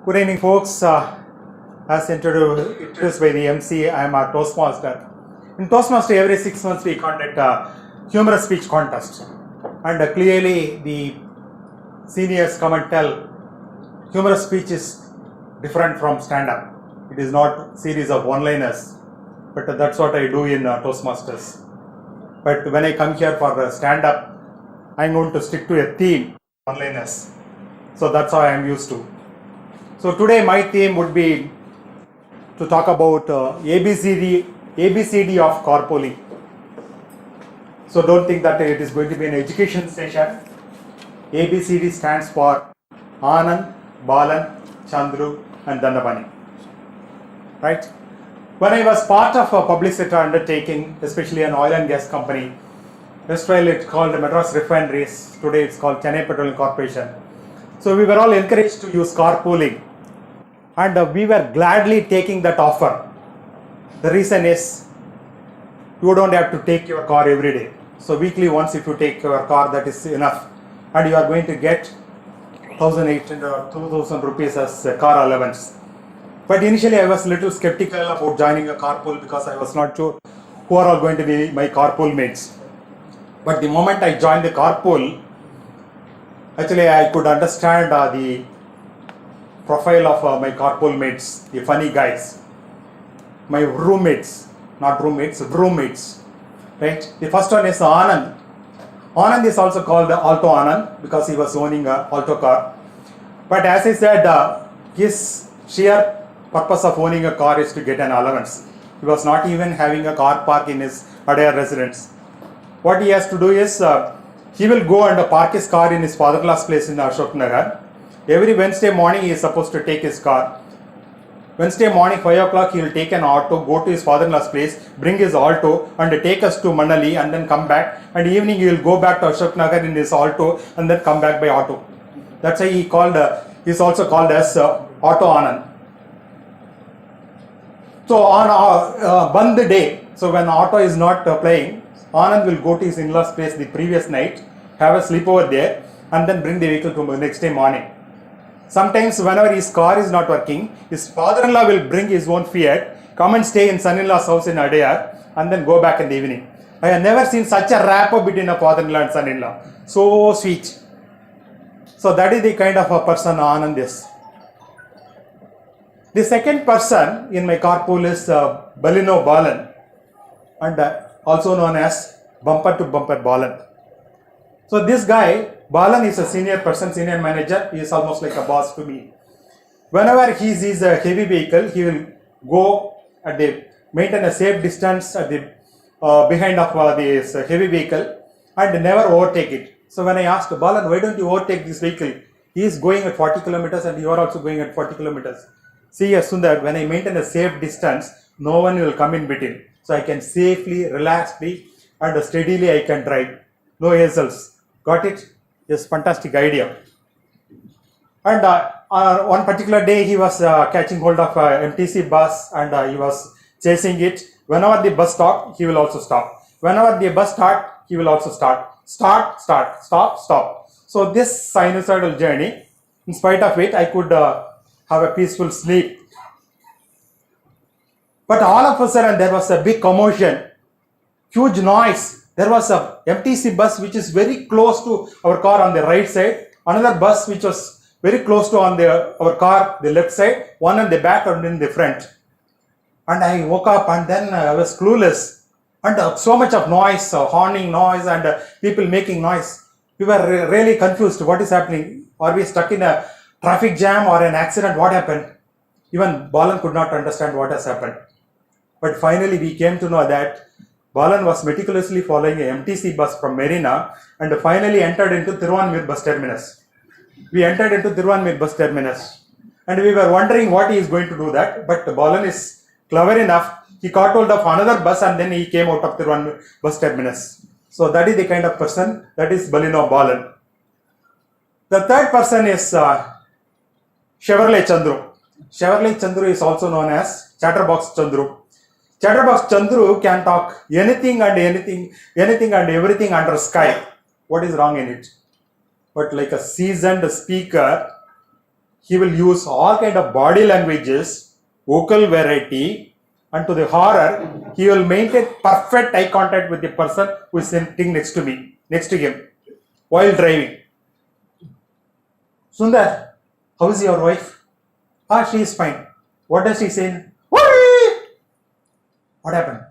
Good evening, folks. As introduced by the MC, I am a Toastmaster. In Toastmaster, every 6 months we conduct a humorous speech contest. And clearly, the seniors come and tell humorous speech is different from stand-up. It is not series of one-liners, but that's what I do in Toastmasters. But when I come here for stand-up, I'm going to stick to a theme, one-liners. So that's how I am used to. So today my theme would be to talk about ABCD of carpooling. So don't think that it is going to be an education session. ABCD stands for Anand, Balan, Chandru and Dandapani. Right? When I was part of a public sector undertaking, especially an oil and gas company, erstwhile it's called Madras Refineries, today it's called Chennai Petroleum Corporation. So we were all encouraged to use carpooling, and we were gladly taking that offer. The reason is you don't have to take your car every day. So weekly once if you take your car, that is enough, and you are going to get 1,800 or 2,000 rupees as car allowance. But initially I was a little skeptical about joining a carpool because I was not sure who are all going to be my carpool mates. But the moment I joined the carpool, actually I could understand the profile of my carpool mates, the funny guys, my roommates, not roommates, roommates, right? The first one is Anand. Anand is also called Alto Anand because he was owning an Alto car. But as I said, his sheer purpose of owning a car is to get an allowance. He was not even having a car park in his Adaya residence. What he has to do is, he will go and park his car in his father-in-law's place in Ashok Nagar. Every Wednesday morning he is supposed to take his car. Wednesday morning 5 o'clock he will take an auto, go to his father-in-law's place, bring his auto and take us to Manali and then come back. And evening he will go back to Ashok Nagar in his auto and then come back by auto. That's why he is also called as Auto Anand. So on Band day, so when auto is not playing, Anand will go to his in-laws place the previous night, have a sleep over there and then bring the vehicle to the next day morning. Sometimes whenever his car is not working, his father-in-law will bring his own Fiat, come and stay in son-in-law's house in Adayar and then go back in the evening. I have never seen such a rapport between a father-in-law and son-in-law. So sweet. So that is the kind of a person Anand is. The second person in my carpool is Balino Balan, and also known as Bumper to Bumper Balan. So this guy, Balan, is a senior person, senior manager. He is almost like a boss to me. Whenever he sees a heavy vehicle, he will go at maintain a safe distance at the behind of this heavy vehicle and never overtake it. So when I asked Balan, why don't you overtake this vehicle? He is going at 40 kilometers and you are also going at 40 kilometers. See, Sundar, when I maintain a safe distance, no one will come in between. So I can safely, relaxedly and steadily I can drive. No hassles. Got it? Yes, fantastic idea. And one particular day he was catching hold of a MTC bus and he was chasing it. Whenever the bus stopped, he will also stop. Whenever the bus started, he will also start. Start, start, stop, stop. So this sinusoidal journey, in spite of it, I could have a peaceful sleep. But all of a sudden there was a big commotion, huge noise. There was a MTC bus which is very close to our car on the right side, another bus which was very close to our car the left side, one in the back and in the front. And I woke up and then I was clueless, and so much of noise, horning noise and people making noise. We were really confused. What is happening? Are we stuck in a traffic jam or an accident? What happened? Even Balan could not understand what has happened. But finally we came to know that Balan was meticulously following a MTC bus from Marina and finally entered into Thiruvanmiyur bus terminus. We entered into Thiruvanmiyur bus terminus and we were wondering what he is going to do that, but Balan is clever enough. He caught hold of another bus and then he came out of Thiruvanmiyur bus terminus. So that is the kind of person, that is Balino Balan. The third person is Chevrolet Chandru. Chevrolet Chandru is also known as Chatterbox Chandru. Chatterbox Chandru can talk anything and everything under sky. What is wrong in it? But like a seasoned speaker, he will use all kind of body languages, vocal variety, and to the horror, he will maintain perfect eye contact with the person who is sitting next to him, while driving. Sundar, how is your wife? She is fine. What does she say? What happened?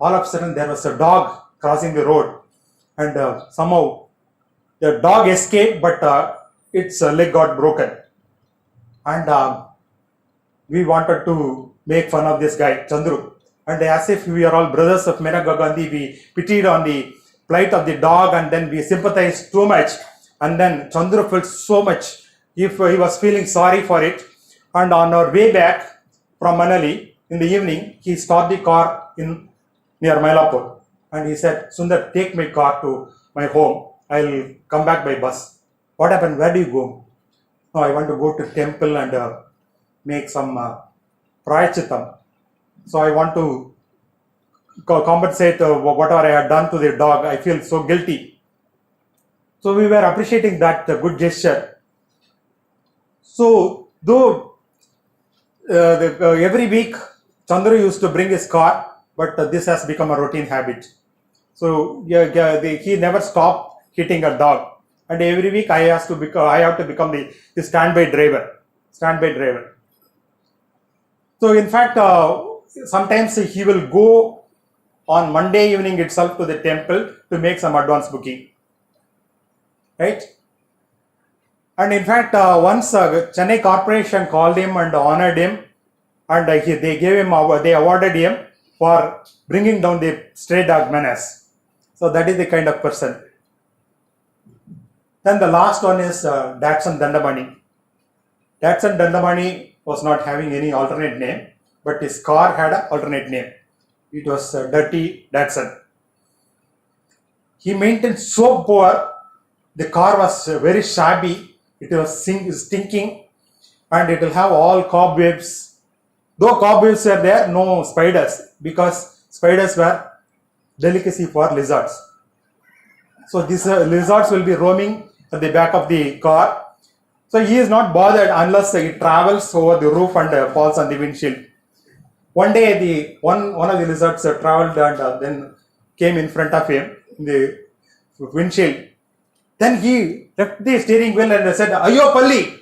All of a sudden, there was a dog crossing the road, and somehow the dog escaped, but its leg got broken. And we wanted to make fun of this guy, Chandru. And as if we are all brothers of Maneka Gandhi, we pitied on the plight of the dog, and then we sympathized too much. And then Chandru felt so much if he was feeling sorry for it. And on our way back from Manali in the evening, he stopped the car in near Mylapore. And he said, Sundar, take my car to my home. I'll come back by bus. What happened? Where do you go? No, I want to go to temple and make some prayachitam. So I want to compensate whatever I had done to the dog. I feel so guilty. So we were appreciating that good gesture. So though every week Chandru used to bring his car, but this has become a routine habit. So he never stopped hitting a dog. And every week I have to become the standby driver. So in fact, sometimes he will go on Monday evening itself to the temple to make some advance booking. Right? And in fact, once Chennai Corporation called him and honored him, and they awarded him for bringing down the stray dog menace. So that is the kind of person. Then the last one is Datsun Dandamani. Datsun Dandamani was not having any alternate name, but his car had an alternate name. It was Dirty Datsun. He maintained so poor, the car was very shabby, it was stinking, and it will have all cobwebs. Though cobwebs were there, no spiders, because spiders were delicacy for lizards. So these lizards will be roaming at the back of the car. So he is not bothered unless it travels over the roof and falls on the windshield. One day, one of the lizards traveled and then came in front of him in the windshield. Then he left the steering wheel and said, "Ayo Palli!"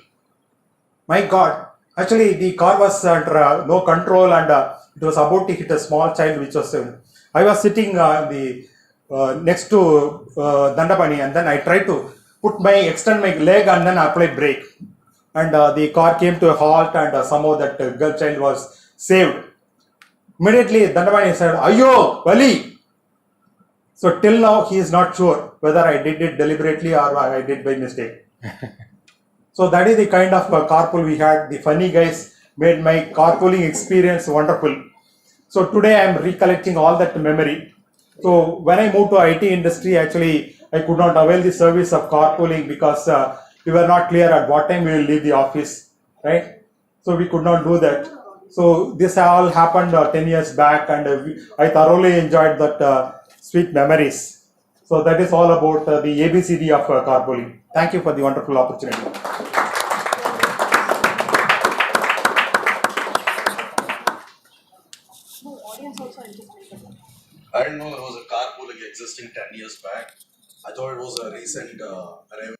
My God! Actually, the car was under no control and it was about to hit a small child, which was. I was sitting next to Dandapani, and then I tried to extend my leg and then apply brake. And the car came to a halt, and somehow that girl child was saved. Immediately, Dandapani said, "Ayo, Bali!" So till now, he is not sure whether I did it deliberately or I did by mistake. So that is the kind of carpool we had. The funny guys made my carpooling experience wonderful. So today I am recollecting all that memory. So when I moved to IT industry, actually I could not avail the service of carpooling because we were not clear at what time we will leave the office, right? So we could not do that. So this all happened 10 years back, and I thoroughly enjoyed that sweet memories. So that is all about the ABCD of carpooling. Thank you for the wonderful opportunity. I didn't know there was a carpooling existing 10 years back. I thought it was a recent arrival.